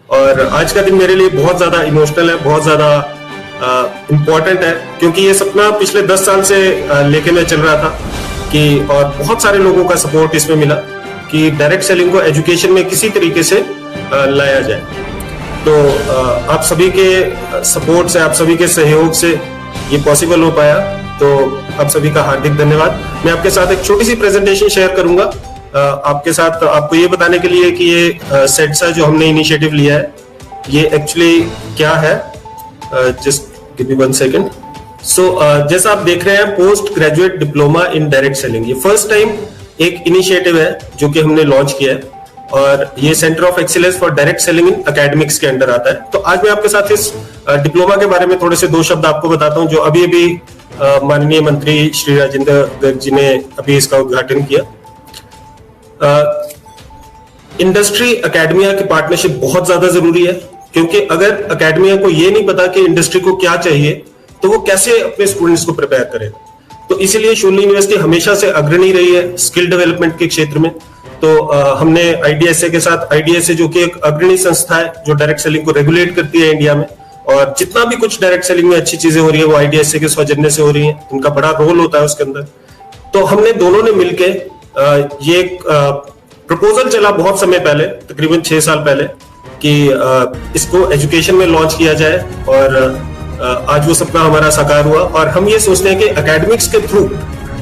और आज का दिन मेरे लिए बहुत ज्यादा इमोशनल है, बहुत ज्यादा इम्पोर्टेंट है, क्योंकि ये सपना पिछले 10 साल से लेके मैं चल रहा था कि, और बहुत सारे लोगों का सपोर्ट इसमें मिला कि डायरेक्ट सेलिंग को एजुकेशन में किसी तरीके से लाया जाए। तो आप सभी के सपोर्ट से, आप सभी के सहयोग से ये पॉसिबल हो पाया, तो आप सभी का हार्दिक धन्यवाद। मैं आपके साथ एक छोटी सी प्रेजेंटेशन शेयर करूंगा आपके साथ, आपको ये बताने के लिए कि ये सेट्सा जो हमने इनिशिएटिव लिया है ये एक्चुअली क्या है। Just give me 1 second. So जैसा आप देख रहे हैं, post graduate diploma in direct selling, ये फर्स्ट टाइम एक इनिशिएटिव है जो कि हमने लॉन्च किया है, और ये centre of excellence for direct selling in academics के अंडर आता है। तो आज मैं आपके साथ इस डिप्लोमा के बारे में थोड़े से 2 शब्द आपको बताता हूं, जो अभी अभी माननीय मंत्री श्री राजेंद्र गर्ग जी ने अभी इसका उद्घाटन किया। इंडस्ट्री एकेडमिया की पार्टनरशिप बहुत ज्यादा जरूरी है, क्योंकि अगर एकेडमिया को ये नहीं पता कि इंडस्ट्री को क्या चाहिए तो वो कैसे अपने स्टूडेंट्स को प्रिपेयर करेगा। तो इसीलिए शूलिनी यूनिवर्सिटी हमेशा से अग्रणी रही है स्किल डेवलपमेंट के क्षेत्र में। तो हमने आईडीएसए के साथ, आईडीएसए जो कि एक अग्रणी संस्था है जो डायरेक्ट सेलिंग को रेगुलेट करती है इंडिया में, और जितना भी कुछ डायरेक्ट सेलिंग में अच्छी चीजें हो रही है वो आईडीएसए के सौजन्य से हो रही है, उनका बड़ा रोल होता है उसके अंदर। तो हमने दोनों ने मिलके ये एक प्रपोजल चला बहुत समय पहले, तकरीबन 6 साल पहले, कि इसको एजुकेशन में लॉन्च किया जाए, और आज वो सपना हमारा साकार हुआ। और हम ये सोचते हैं कि एकेडमिक्स के थ्रू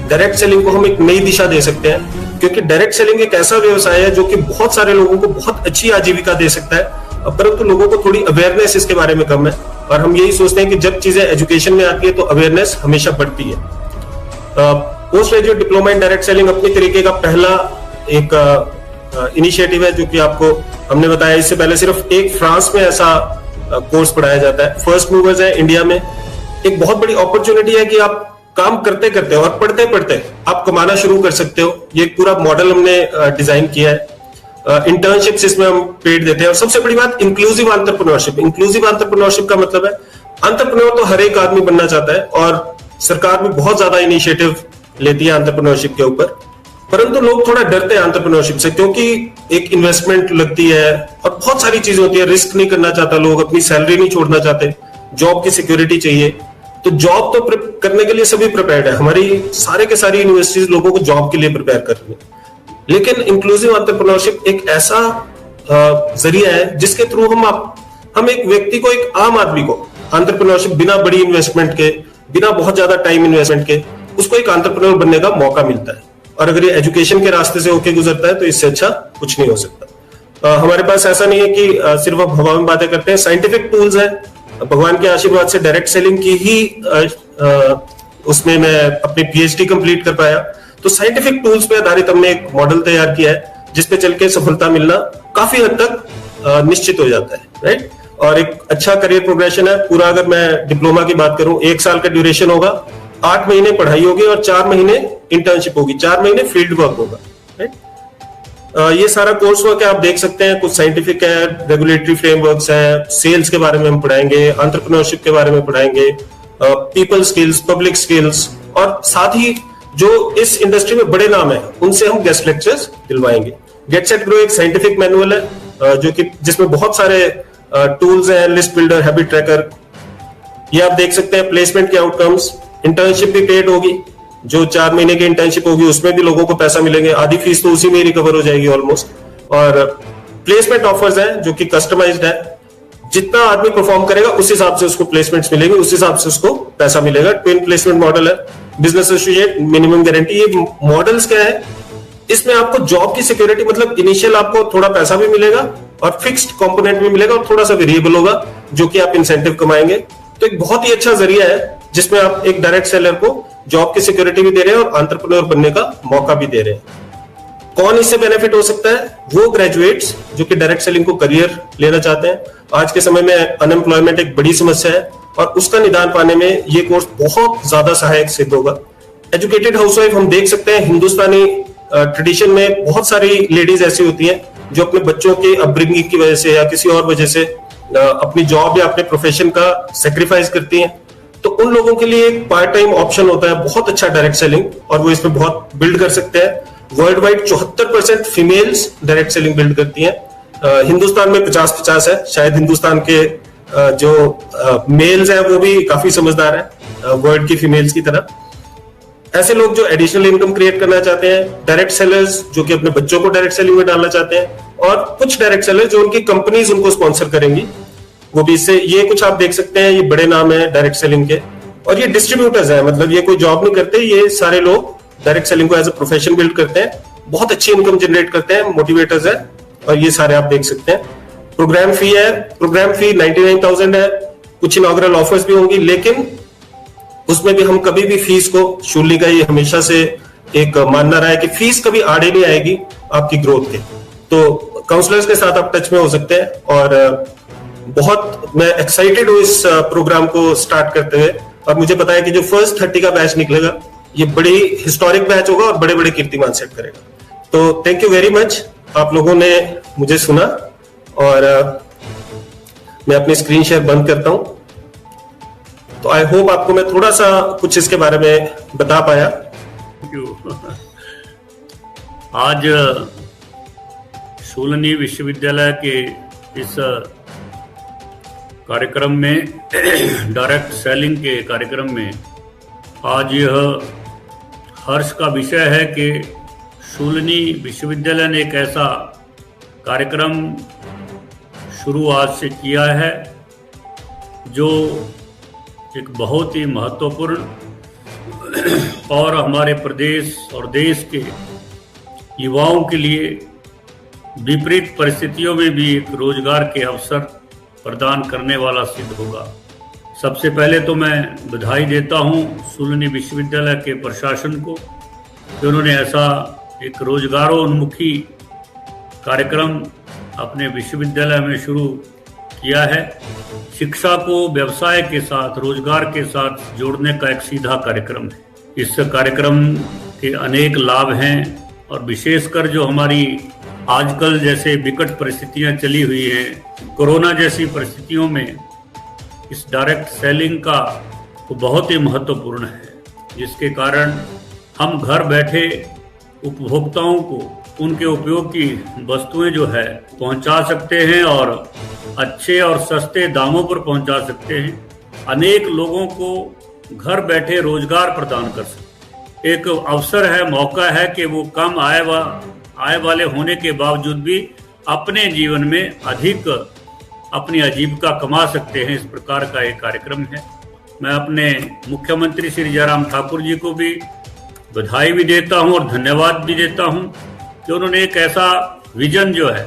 डायरेक्ट सेलिंग को हम एक नई दिशा दे सकते हैं, क्योंकि डायरेक्ट सेलिंग एक ऐसा व्यवसाय है जो कि बहुत सारे लोगों को बहुत अच्छी आजीविका दे सकता है, परंतु लोगों को थोड़ी अवेयरनेस इसके बारे में कम है। और हम यही सोचते हैं कि जब चीजें एजुकेशन में आती है तो अवेयरनेस हमेशा बढ़ती है। Post graduate diploma in direct selling अपने तरीके का पहला एक इनिशिएटिव है, जो कि आपको हमने बताया। इससे पहले सिर्फ एक फ्रांस में ऐसा कोर्स पढ़ाया जाता है। फर्स्ट मूवर्स है इंडिया में। एक बहुत बड़ी अपॉर्चुनिटी है कि आप काम करते करते और पढ़ते पढ़ते आप कमाना शुरू कर सकते हो। ये पूरा मॉडल हमने डिजाइन किया है। इंटर्नशिप्स इसमें हम पेड देते हैं, और सबसे बड़ी बात इंक्लूसिव एंटरप्रेन्योरशिप। इंक्लूसिव एंटरप्रेन्योरशिप का मतलब है एंटरप्रेन्योर तो हर एक आदमी बनना चाहता है, और सरकार भी बहुत ज्यादा इनिशिएटिव लेती है एंटरप्रेन्योरशिप के ऊपर, परंतु लोग थोड़ा डरते हैं एंटरप्रेन्योरशिप से, क्योंकि एक इन्वेस्टमेंट लगती है और बहुत सारी चीजें होती है। रिस्क नहीं करना चाहता लोग, अपनी सैलरी नहीं छोड़ना चाहते, जॉब की सिक्योरिटी चाहिए। तो जॉब तो करने के लिए सभी प्रिपेयर्ड है, हमारी सारे के सारी यूनिवर्सिटीज लोगों को जॉब के लिए प्रिपेयर कर रही है। लेकिन इंक्लूसिव एंटरप्रेन्योरशिप एक ऐसा जरिया है जिसके थ्रू हम एक व्यक्ति को, एक आम आदमी को एंटरप्रेन्योरशिप बिना बड़ी इन्वेस्टमेंट के, बिना बहुत ज्यादा टाइम इन्वेस्टमेंट के, उसको एक एंटरप्रेन्योर बनने का मौका मिलता है। और अगर ये एजुकेशन के रास्ते से होके गुजरता है तो इससे अच्छा कुछ नहीं हो सकता। हमारे पास ऐसा नहीं है कि सिर्फ हम हवा में बातें करते हैं। साइंटिफिक टूल्स हैं, भगवान के आशीर्वाद से डायरेक्ट सेलिंग की ही उसमें मैं अपनी पीएचडी कंप्लीट कर पाया। तो साइंटिफिक टूल्स पे आधारित हमने एक मॉडल तैयार किया है, जिसपे चल के सफलता मिलना काफी हद तक निश्चित हो जाता है, राइट। और एक अच्छा करियर प्रोग्रेशन है पूरा। अगर मैं डिप्लोमा की बात करूं, 1 साल का ड्यूरेशन होगा, 8 महीने पढ़ाई होगी और 4 महीने इंटर्नशिप होगी, 4 महीने फील्ड वर्क होगा, राइट। ये सारा कोर्स वर्क है, आप देख सकते हैं। कुछ साइंटिफिक है, रेगुलेटरी फ्रेमवर्क्स है, सेल्स के बारे में हम पढ़ाएंगे, एंटरप्रेन्योरशिप के बारे में पढ़ाएंगे, पीपल स्किल्स, पब्लिक स्किल्स, और साथ ही जो इस इंडस्ट्री में बड़े नाम है उनसे हम गेस्ट लेक्चर्स दिलवाएंगे। गेट सेट ग्रो एक साइंटिफिक मैनुअल है, जो कि जिसमें बहुत सारे टूल्स हैं, लिस्ट बिल्डर, हैबिट ट्रैकर। ये आप देख सकते हैं। प्लेसमेंट के आउटकम्स, इंटर्नशिप भी पेड होगी, जो 4 महीने की इंटर्नशिप होगी उसमें भी लोगों को पैसा मिलेंगे, आधी फीस तो उसी में रिकवर हो जाएगी ऑलमोस्ट। और प्लेसमेंट ऑफर्स हैं जो कि कस्टमाइज्ड है, जितना आदमी परफॉर्म करेगा उस हिसाब से उसको प्लेसमेंट्स मिलेंगे, उस हिसाब से उसको पैसा मिलेगा। ट्विन प्लेसमेंट मॉडल है, बिजनेस एसोसिएट, मिनिमम गारंटी। ये मॉडल्स क्या है, इसमें आपको जॉब की सिक्योरिटी, मतलब इनिशियल आपको थोड़ा पैसा भी मिलेगा और फिक्स्ड कंपोनेंट भी मिलेगा, और थोड़ा सा वेरिएबल होगा जो कि आप इंसेंटिव कमाएंगे। तो एक बहुत ही अच्छा जरिया है जिसमें आप एक डायरेक्ट सेलर को जॉब की सिक्योरिटी भी दे रहे हैं और एंटरप्रेन्योर बनने का मौका भी दे रहे हैं। कौन इससे बेनिफिट हो सकता है? वो ग्रेजुएट्स जो कि डायरेक्ट सेलिंग को करियर लेना चाहते हैं। आज के समय में अनएम्प्लॉयमेंट एक बड़ी समस्या है, और उसका निदान पाने में ये कोर्स बहुत ज्यादा सहायक सिद्ध होगा। एजुकेटेड हाउसवाइफ हम देख सकते हैं, हिंदुस्तानी ट्रेडिशन में बहुत सारी लेडीज ऐसी होती हैं जो अपने बच्चों की अपब्रिंगिंग की वजह से या किसी और वजह से अपनी जॉब या अपने प्रोफेशन का सेक्रीफाइस करती हैं। तो उन लोगों के लिए एक पार्ट टाइम ऑप्शन होता है बहुत अच्छा डायरेक्ट सेलिंग, और वो इसमें बहुत बिल्ड कर सकते हैं। World wide 74% females direct selling build करती हैं। हिंदुस्तान में 50-50 है। शायद हिंदुस्तान के जो मेल्स हैं वो भी काफी समझदार है वर्ल्ड की फीमेल्स की तरह। ऐसे लोग जो एडिशनल इनकम क्रिएट करना चाहते हैं, डायरेक्ट सेलर्स जो कि अपने बच्चों को डायरेक्ट सेलिंग में डालना चाहते हैं, और कुछ डायरेक्ट सेलर्स जो उनकी कंपनीज उनको स्पॉन्सर करेंगी, वो भी इससे, ये कुछ आप देख सकते हैं, ये बड़े नाम है डायरेक्ट सेलिंग के। और ये डिस्ट्रीब्यूटर्स है, मतलब ये कोई जॉब नहीं करते, ये सारे लोग डायरेक्ट सेलिंग को एज अ प्रोफेशन बिल्ड करते हैं, बहुत अच्छी इनकम जनरेट करते हैं, मोटिवेटर्स है, और ये सारे आप देख सकते हैं। प्रोग्राम फी है, प्रोग्राम फी 99,000 है। कुछ इनॉग्रल ऑफर्स भी होंगी, लेकिन उसमें भी हम कभी भी फीस को, शूली का ये हमेशा से एक मानना रहा है कि फीस कभी आड़े नहीं आएगी आपकी ग्रोथ के। तो काउंसलर्स के साथ आप टच में हो सकते हैं, और बहुत मैं एक्साइटेड हूँ इस प्रोग्राम को स्टार्ट करते हुए। और मुझे पता है कि जो फर्स्ट 30 का बैच निकलेगा, ये बड़ी हिस्टोरिक बैच होगा और बड़े बड़े कीर्तिमान सेट करेगा। तो थैंक यू वेरी मच, आप लोगों ने मुझे सुना, और मैं अपनी स्क्रीन शेयर बंद करता हूं। तो आई होप आपको मैं थोड़ा सा कुछ इसके बारे में बता पाया। Thank you. आज शूलिनी विश्वविद्यालय के इस कार्यक्रम में, डायरेक्ट सेलिंग के कार्यक्रम में, आज यह हर्ष का विषय है कि शूलिनी विश्वविद्यालय ने एक ऐसा कार्यक्रम शुरू आज से किया है जो एक बहुत ही महत्वपूर्ण और हमारे प्रदेश और देश के युवाओं के लिए विपरीत परिस्थितियों में भी एक रोजगार के अवसर प्रदान करने वाला सिद्ध होगा। सबसे पहले तो मैं बधाई देता हूं शूलिनी विश्वविद्यालय के प्रशासन को कि उन्होंने ऐसा एक रोजगारोन्मुखी कार्यक्रम अपने विश्वविद्यालय में शुरू किया है। शिक्षा को व्यवसाय के साथ, रोजगार के साथ जोड़ने का एक सीधा कार्यक्रम है। इस कार्यक्रम के अनेक लाभ हैं, और विशेषकर जो हमारी आजकल जैसे विकट परिस्थितियां चली हुई हैं, कोरोना जैसी परिस्थितियों में इस डायरेक्ट सेलिंग का तो बहुत ही महत्वपूर्ण है, जिसके कारण हम घर बैठे उपभोक्ताओं को उनके उपयोग की वस्तुएं जो है पहुंचा सकते हैं, और अच्छे और सस्ते दामों पर पहुंचा सकते हैं। अनेक लोगों को घर बैठे रोजगार प्रदान कर सकते हैं। एक अवसर है, मौका है कि वो कम आय वाले होने के बावजूद भी अपने जीवन में अधिक अपनी आजीविका कमा सकते हैं। इस प्रकार का एक कार्यक्रम है। मैं अपने मुख्यमंत्री श्री जयराम ठाकुर जी को भी बधाई भी देता हूं और धन्यवाद भी देता हूं कि उन्होंने एक ऐसा विजन जो है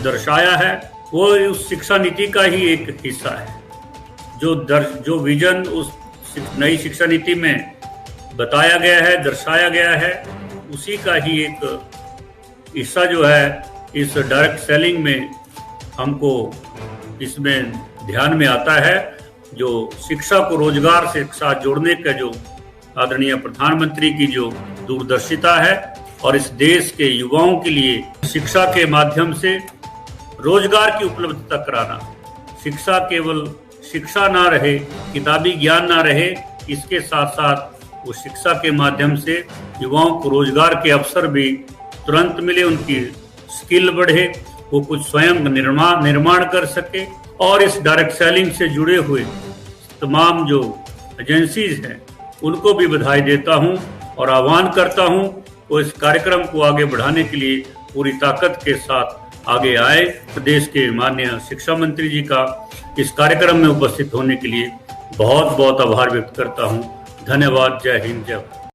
दर्शाया है, वो उस शिक्षा नीति का ही एक हिस्सा है। जो विजन उस नई शिक्षा नीति में बताया गया है, दर्शाया गया है, उसी का ही एक हिस्सा जो है इस डायरेक्ट सेलिंग में हमको इसमें ध्यान में आता है। जो शिक्षा को रोजगार से साथ जोड़ने का जो आदरणीय प्रधानमंत्री की जो दूरदर्शिता है, और इस देश के युवाओं के लिए शिक्षा के माध्यम से रोजगार की उपलब्धता कराना, शिक्षा केवल शिक्षा ना रहे, किताबी ज्ञान ना रहे, इसके साथ साथ वो शिक्षा के माध्यम से युवाओं को रोजगार के अवसर भी तुरंत मिले, उनकी स्किल बढ़े, वो कुछ स्वयं निर्माण कर सके। और इस डायरेक्ट सेलिंग से जुड़े हुए तमाम जो एजेंसीज हैं उनको भी बधाई देता हूं और आह्वान करता हूं वो इस कार्यक्रम को आगे बढ़ाने के लिए पूरी ताकत के साथ आगे आए। प्रदेश के माननीय शिक्षा मंत्री जी का इस कार्यक्रम में उपस्थित होने के लिए बहुत बहुत आभार व्यक्त करता हूं। धन्यवाद। जय हिंद, जय भारत।